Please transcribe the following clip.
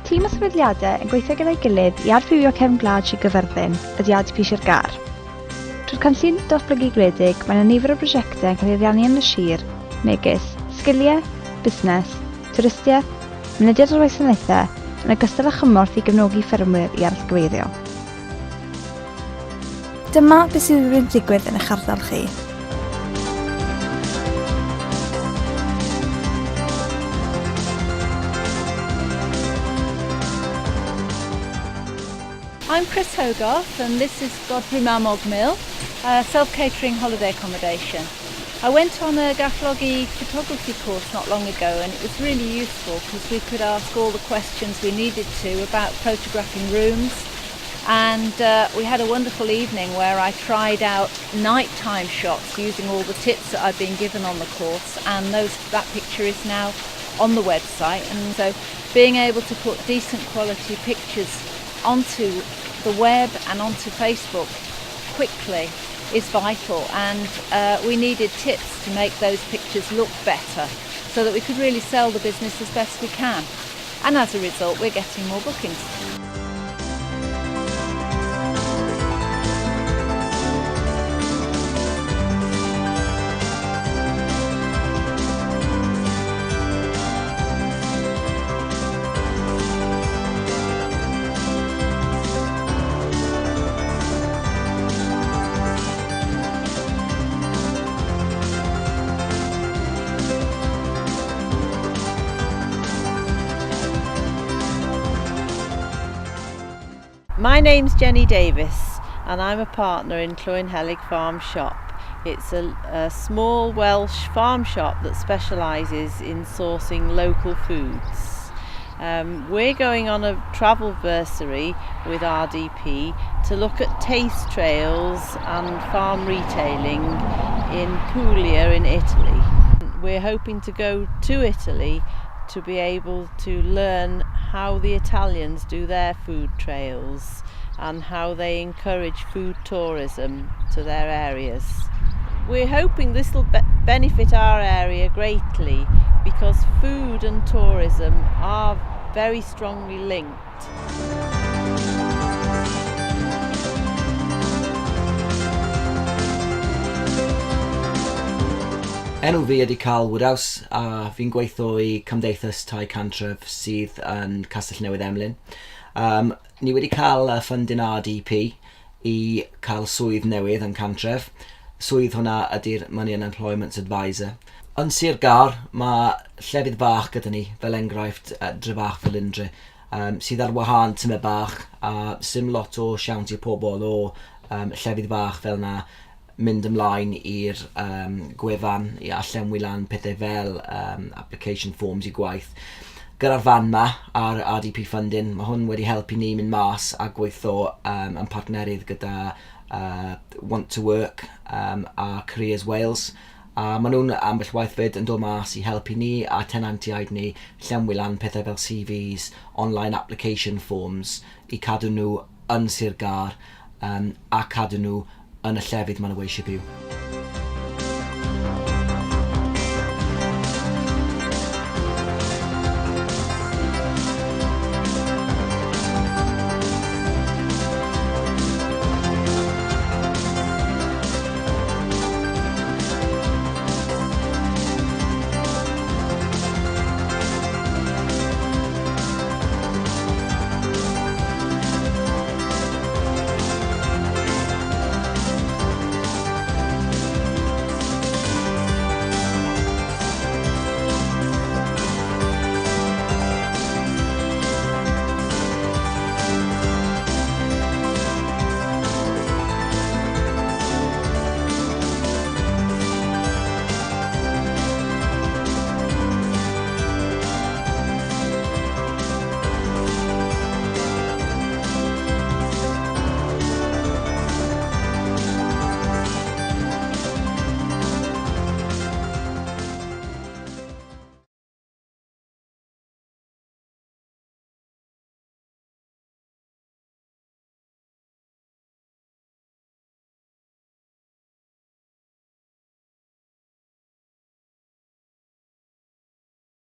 Tîm o sefydliadau yn gweithio gyda'i gilydd i archwilio cefn gwlad Sir Gaerfyrddin, ydy RDP Sir Gâr. Trwy'r Cynllun Datblygu Gwledig, mae yna nifer o brosiectau yn cael ei ariannu yn y sir, megis sgiliau, busnes, twristiaeth, mynediad o'r wasanaethau, yn ogystal â chymorth i gefnogi ffermwyr i arallgyfeirio. Dyma beth sydd wedi digwydd yn eich ardal chi. I'm Chris Hogarth and this is Godfrey Mamog Mill, a self-catering holiday accommodation. I went on a Datblygu photography course not long ago and it was really useful because we could ask all the questions we needed to about photographing rooms, and we had a wonderful evening where I tried out nighttime shots using all the tips that I've been given on the course, and that picture is now on the website, and so being able to put decent quality pictures onto the web and onto Facebook quickly is vital, and we needed tips to make those pictures look better so that we could really sell the business as best we can, and as a result we're getting more bookings. My name's Jenny Davis and I'm a partner in Llandeilo farm shop. It's a small Welsh farm shop that specialises in sourcing local foods. We're going on a travel bursary with RDP to look at taste trails and farm retailing in Puglia in Italy. We're hoping to go to Italy to be able to learn how the Italians do their food trails and how they encourage food tourism to their areas. We're hoping this will benefit our area greatly because food and tourism are very strongly linked. Enw fi ydi Carl Woodhouse a fi'n gweithio i Cymdeithas Tai Cantref sydd yn Castell Emlyn. Ni wedi cael ffundin RDP i cael swydd newydd yn Cantref. Swydd hwnna ydy'r Money and Employment Advisor. Yn Sir Gâr mae llefydd bach gyda ni, fel enghraifft dre bach fel Lindre, sydd ar wahân tyme bach a sim lot o siawns i'r pobl o llefydd bach fel yna mynd ymlaen i'r gwefan i allenwi lan pethau fel application forms i gwaith. Gyda'r fan ma ar RDP funding, mae hwn wedi helpu ni mynd mas a gweithio yn partnerydd gyda Want to Work a Careers Wales. A maen nhw'n ambell waith fyd yn dod mas i helpu ni a tenantiaid ni llenwi lan pethau fel CVs, online application forms i cadw nhw yn Sir Gâr a cadw nhw yn y llefydd maen nhw eisiau byw.